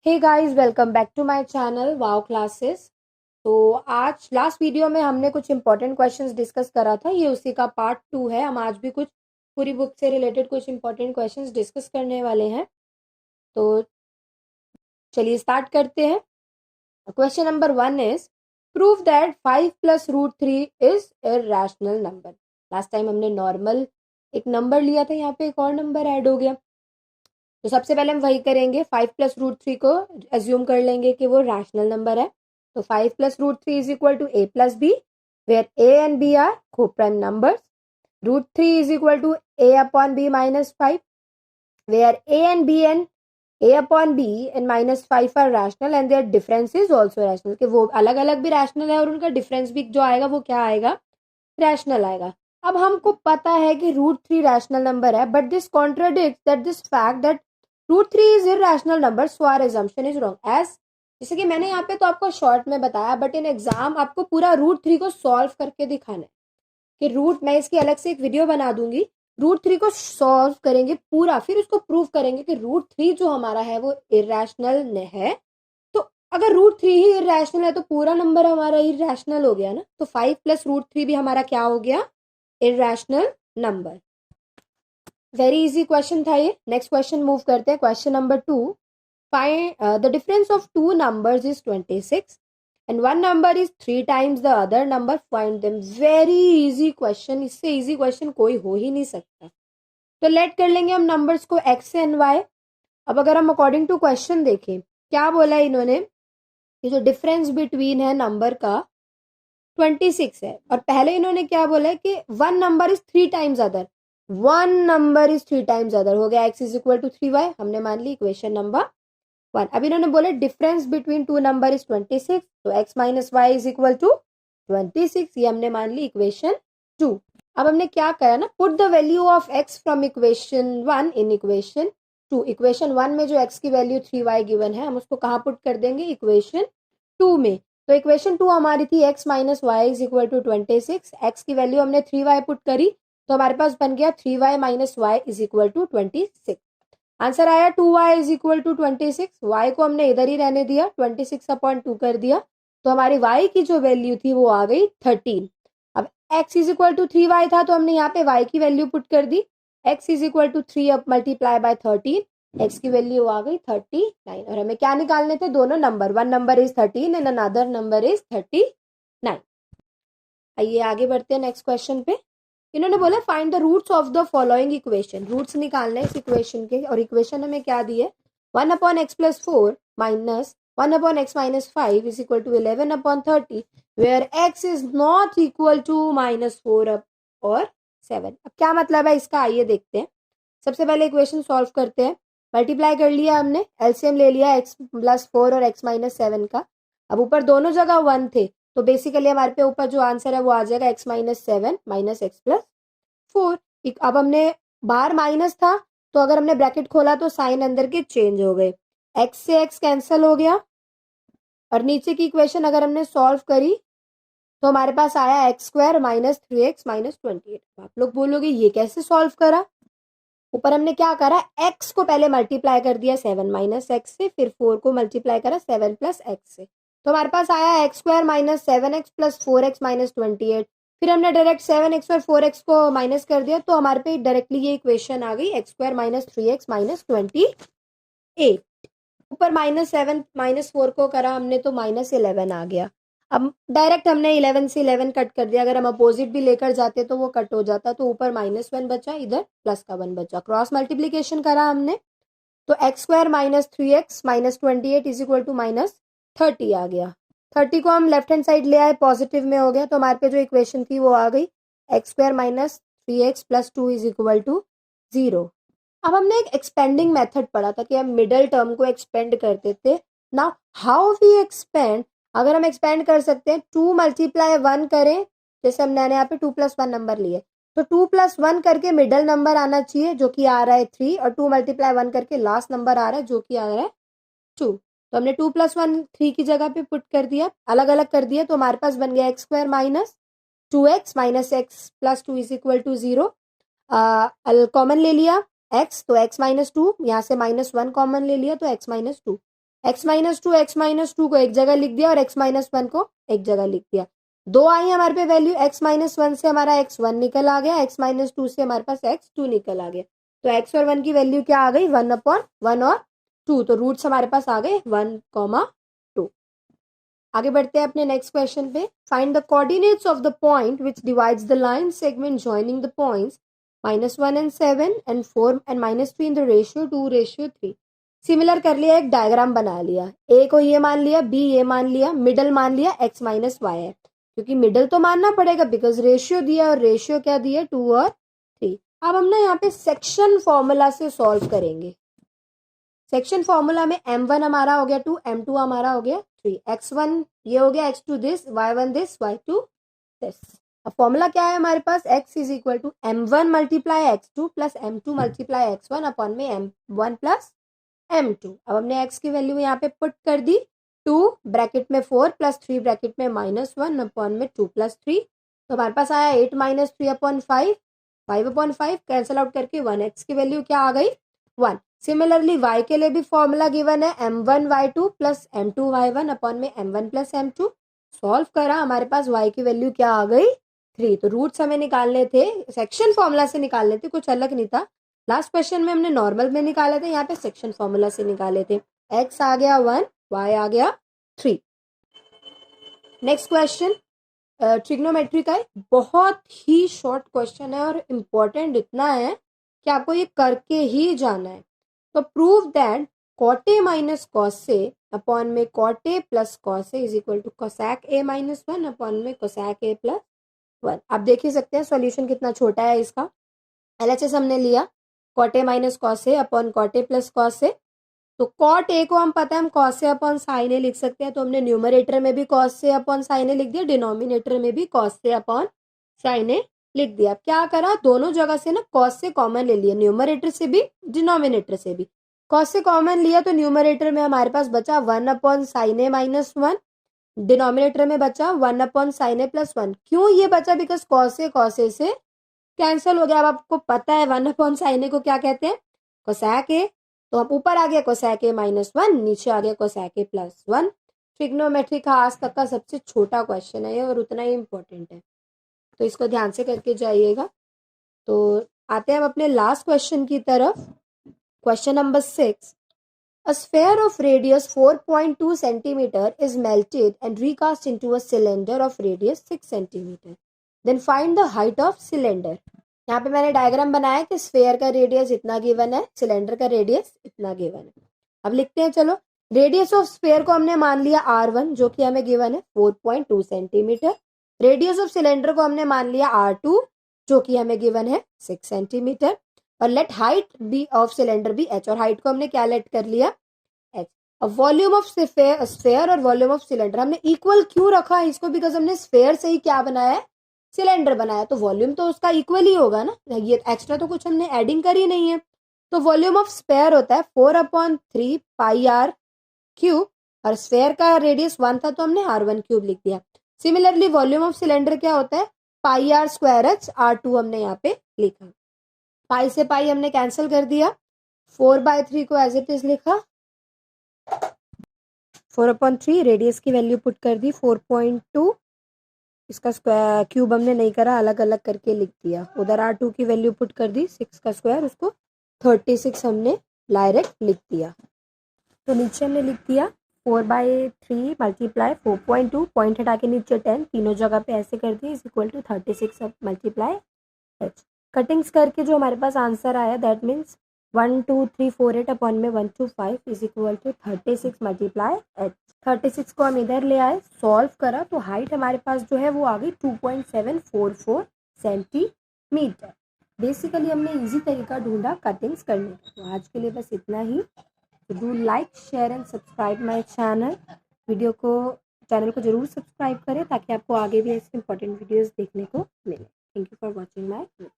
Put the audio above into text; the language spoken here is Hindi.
Hey guys, welcome back to my channel wow classes. तो आज लास्ट वीडियो में हमने कुछ इंपॉर्टेंट क्वेश्चंस डिस्कस करा था, ये उसी का पार्ट 2 है। हम आज भी कुछ पूरी बुक से रिलेटेड कुछ इंपॉर्टेंट क्वेश्चंस डिस्कस करने वाले हैं। तो चलिए स्टार्ट करते हैं। Question number 1 is prove that 5 plus root 3 is irrational number. Last time हमने नॉर्मल एक नंबर लिया था, यहाँ पे एक और नंबर ऐड हो गया। तो सबसे पहले हम वही करेंगे, 5 प्लस रूट 3 को एज्यूम कर लेंगे कि वो रैशनल नंबर है। तो 5 plus root 3 is equal to a plus B, where a and b are coprime numbers. Root 3 is equal to a upon b minus 5, where a upon b and minus 5 are rational and their difference is also rational, कि वो अलग अलग भी रैशनल है और उनका डिफरेंस भी जो आएगा वो क्या आएगा, रैशनल आएगा। अब हमको पता है कि रूट 3 रैशनल नंबर है, but this contradicts that this fact that root 3 is irrational number, so our assumption is wrong. As जैसे कि मैंने यहाँ पे तो आपको शॉर्ट में बताया, बट इन एग्जाम आपको पूरा रूट 3 को सॉल्व करके दिखाना है कि रूट, मैं इसकी अलग से एक वीडियो बना दूंगी, रूट 3 को सॉल्व करेंगे पूरा, फिर उसको प्रूव करेंगे कि रूट 3 जो हमारा है वो इरैशनल है। तो अगर रूट 3 ही इरैशनल है तो पूरा नंबर हमारा इरैशनल हो गया ना। तो 5 प्लस रूट 3 भी हमारा क्या हो गया, irrational number. Very easy question था ये। नेक्स्ट क्वेश्चन मूव करते हैं। Question number 2, find the difference of two numbers is 26 and one number is 3 times the other number, find them। very easy question, इससे easy question कोई हो ही नहीं सकता। तो लेट कर लेंगे हम नंबर्स को x एंड y। अब अगर हम अकॉर्डिंग टू क्वेश्चन देखें, क्या बोला है इन्होंने, ये जो डिफरेंस बिटवीन है नंबर का 26 है, और पहले इन्होंने क्या बोला है कि one number is 3 times other, one number is 3 times other, हो गया x is equal to 3y, हमने मान ली इक्वेशन नंबर 1। अब इन्होंने बोले difference between two number is 26, तो x minus y is equal to 26, ये हमने मान ली इक्वेशन 2। अब हमने क्या करा ना, put the value of x from equation 1 in equation 2। Equation 1 में जो x की वैल्यू 3y गिवन है, हम उसको कहाँ पुट कर देंगे, इक्वेशन 2 में। तो इक्वेशन 2 हमारी थी x minus y is equal to 26, x की वैल्यू हमने 3y पुट करी, तो हमारे पास बन गया 3y minus y is equal to 26। Answer आया 2y is equal to 26। y को हमने इधर ही रहने दिया, 26 अपॉन 2 कर दिया, तो हमारी y की जो वैल्यू थी वो आ गई 13। अब x is equal to 3y था, तो हमने यहाँ पे y की वैल्यू पुट कर दी, x इज इक्वल टू 3 अब मल्टीप्लाई बाय 13, x की वैल्यू आ गई 39। और हमें क्या निकालने थे, दोनों number, one number is 13 and another number is 39। आइए आगे बढ़ते हैं नेक्स्ट क्वेश्चन पे। इन्होंने बोला find the roots of the following equation, roots निकालने इस इक्वेशन के, और इक्वेशन हमें क्या दी है, 1 upon x plus 4 minus 1 upon x minus 5 is equal to 11 upon 30, where x is not equal to minus 4 और 7। अब क्या मतलब है इसका, आइए देखते हैं। सबसे पहले इक्वेशन सॉल्व करते हैं। मल्टीप्लाई कर लिया हमने, एलसीएम ले लिया एक्स प्लस 4 और एक्स माइनस 7 का। अब ऊपर दोनों जगह 1 थे, तो बेसिकली हमारे पे ऊपर जो आंसर है वो आ जाएगा x minus 7 minus x plus 4। अब हमने बाहर माइनस था, तो अगर हमने ब्रैकेट खोला तो साइन अंदर के चेंज हो गए, x से x कैंसिल हो गया, और नीचे की इक्वेशन अगर हमने सॉल्व करी तो हमारे पास आया x square minus 3x minus 28। आप लोग बोलोगे ये कैसे सॉल्व करा, ऊपर हमने क्या करा, x को पहले मल्टीप्लाई कर दिया 7 माइनस एक्स से, फिर 4 को मल्टीप्लाई करा 7 प्लस एक्स से, तो हमारे पास आया x square minus 7x plus 4x minus 28। फिर हमने डायरेक्ट 7x और 4x को माइनस कर दिया, तो हमारे पे डायरेक्टली ये इक्वेशन आ गई x square minus 3x minus 28। ऊपर माइनस 7 माइनस 4 को करा हमने तो माइनस 11 आ गया। अब डायरेक्ट हमने 11 से 11 कट कर दिया, अगर हम अपोजिट भी लेकर जाते तो वो कट हो जाता, तो ऊपर -1 बचा, इधर +1 बचा। क्रॉस मल्टीप्लीकेशन करा हमने, तो x square minus 3x minus 28 is equal to minus 30 आ गया। 30 को हम लेफ्ट हैंड साइड ले आए, पॉजिटिव में हो गया, तो हमारे पे जो इक्वेशन थी वो आ गई x square minus 3x plus 2 is equal to 0। अब हमने एक एक्सपेंडिंग मेथड पढ़ा था कि हम मिडल टर्म को एक्सपेंड करते थे। नाउ हाउ वी एक्सपेंड, अगर हम एक्सपेंड कर सकते हैं 2 मल्टीप्लाई 1 करें, जैसे हमने यहाँ पे 2 प्लस 1 नंबर लिए, तो 2 प्लस 1 करके मिडल नंबर आना चाहिए जो कि आ रहा है 3, और 2 मल्टीप्लाई 1 करके लास्ट नंबर आ रहा है जो कि आ रहा है 2। तो हमने 2 प्लस 1 3 की जगह पे पुट कर दिया, अलग अलग कर दिया, तो हमारे पास बन गया x square minus 2x minus x plus 2 is equal to 0। Common ले लिया x, तो x माइनस 2, यहाँ से -1 कॉमन ले लिया तो x माइनस 2। x-2 को एक जगह लिख दिया और x-1 को एक जगह लिख दिया। 2 आई हमारे पे वैल्यू, x-1 से हमारा x1 निकल आ गया, x-2 से हमारे पास x2 निकल आ गया। तो x और 1 की वैल्यू क्या आ गई, 1/1 और 2। तो रूट्स हमारे पास आ गए 1,2। आगे बढ़ते हैं अपने नेक्स्ट क्वेश्चन पे। Find the coordinates of the point which divides the line segment joining the points -1 and 7 and 4 and -3 in the ratio 2:3। Similar कर लिया, एक डायग्राम बना लिया, ए को ये मान लिया, बी ये मान लिया, मिडल मान लिया x-y है, क्योंकि मिडल तो मानना पड़ेगा बिकॉज रेशियो दिया, और रेशियो क्या दिया, 2 और 3। अब हम ना यहाँ पे सेक्शन फॉर्मूला से सॉल्व करेंगे। सेक्शन फॉर्मूला में m1 हमारा हो गया 2, m2 हमारा हो गया 3, x1 ये हो गया, x2 this, y1 this, y2 this. अब फॉर्मूला क्या है हमारे पास, x is equal to m1 multiply x2 plus m2 multiply x1 upon में m1 प्लस m2। अब हमने x की वैल्यू यहाँ पे पुट कर दी, 2 ब्रैकेट में 4 प्लस 3 ब्रैकेट में -1 अपॉन में 2 प्लस 3। तो हमारे पास आया 8 - 3/5, 5/5 कैंसिल आउट करके 1, x की वैल्यू क्या आ गई, 1। सिमिलरली y के लिए भी फॉर्मूला गिवन है, m1 y2 plus m2 y1 upon में m1 प्लस m2। सॉल्व करा, हमारे पास y की वैल्यू क्या आ गई, 3। तो रूट्स हमें निकालने थे, सेक्शन फॉर्मूला से निकालने थे, कुछ अलग नहीं था। लास्ट क्वेश्चन में हमने नॉर्मल में निकाले थे, यहाँ पे सेक्शन फॉर्मूला से निकाले थे। x आ गया 1, y आ गया 3। नेक्स्ट क्वेश्चन ट्रिग्नोमेट्री का है, बहुत ही शॉर्ट क्वेश्चन है और इम्पोर्टेंट इतना है कि आपको ये करके ही जाना है। तो prove that cot a minus cos a upon में cot a plus cos a is equal to cosec a -1 upon में cosec a प्लस 1। आप देख ही सकते हैं सॉल्यूशन कितना छोटा है इसका। LHS हमने लिया cot a minus cos a upon cot a plus cos a। तो cot a को हम पता है हम cos a upon sin a लिख सकते हैं, तो हमने न्यूमरेटर में भी cos a upon sin a लिख दिया, डिनोमिनेटर में भी cos a upon sin a लिख दिया। अब क्या करा, दोनों जगह से ना cos से कॉमन ले लिया, न्यूमरेटर से भी डिनोमिनेटर से भी। cos से कॉमन लिया तो न्यूमरेटर में हमारे पास बचा 1/sin a -1, डिनोमिनेटर में बचा 1/sin a प्लस 1। क्यों ये बचा, बिकॉज cos a से कैंसिल हो गया। अब आपको पता है 1/sin a को क्या कहते हैं, cosec a। तो अब ऊपर आ गया cosec a -1, नीचे आ गया cosec a प्लस 1। ट्रिग्नोमेट्री का आज तक का सबसे छोटा क्वेश्चन है और उतना ही इम्पोर्टेंट है, तो इसको ध्यान से करके जाइएगा। तो आते हैं हम अपने लास्ट क्वेश्चन की तरफ। Question number 6, a sphere of radius 4.2 centimeter is melted and recast into a cylinder of radius 6 centimeter. Then find the height of cylinder. यहाँ पे मैंने डायग्राम बनाया कि स्फेयर का रेडियस इतना गिवन है, सिलेंडर का रेडियस इतना गिवन है। अब लिखते हैं, चलो रेडियस ऑफ स्फेयर को हमने मान लिया r1 जो कि हमें गिवन है 4.2 सेंटीमीटर। रेडियस ऑफ सिलेंडर को हमने मान लिया r2 जो कि हमें गिवन है 6 सेंटीमीटर। और let height be of cylinder भी h, और हाइट को हमने क्या लेट कर लिया, h। अब वॉल्यूम ऑफ स्फेयर और वॉल्यूम ऑफ सिलेंडर हमने इक्वल क्यों रखा है इसको, बिकॉज हमने स्फेयर से ही क्या बनाया है, सिलेंडर बनाया, तो वॉल्यूम तो उसका इक्वल ही होगा ना, ये एक्स्ट्रा तो कुछ हमने एडिंग करी नहीं है। तो वॉल्यूम ऑफ स्फेयर होता है 4/3 πr3, और स्फेयर का रेडियस 1 था तो हमने r1³ लिख दिया। सिमिलरली वॉल्यूम ऑफ सिलेंडर क्या होता है, πr²h, r2 हमने यहाँ पे लिखा, पाई से पाई हमने कैंसिल कर दिया, 4/3 को एज इट इज लिखा, 4/3 रेडियस की वैल्यू पुट कर दी 4.2, इसका स्क्वायर क्यूब हमने नहीं करा, अलग अलग करके लिख दिया। उधर r2 की वैल्यू पुट कर दी 6 का स्क्वायर, उसको 36 हमने डायरेक्ट लिख दिया। तो नीचे हमने लिख दिया 4/3 मल्टीप्लाई 4.2, पॉइंट हटा के नीचे 10, तीनों जगह पे ऐसे कर दिए, is equal to 36 multiply h। Cuttings करके जो हमारे पास आंसर आया दैट मीन्स 12348 अपॉन में 125 is equal to 36 multiply h। 36 को हम इधर ले आए, सॉल्व करा तो हाइट हमारे पास जो है वो आ गई 2.744 सेंटीमीटर। बेसिकली हमने इजी तरीका ढूंढा कटिंग्स करने का। तो आज के लिए बस इतना ही। Do like, share and subscribe my channel. Channel को जरूर सब्सक्राइब करें ताकि आपको आगे भी ऐसे इंपॉर्टेंट वीडियोस देखने को मिले। Thank you for watching my video.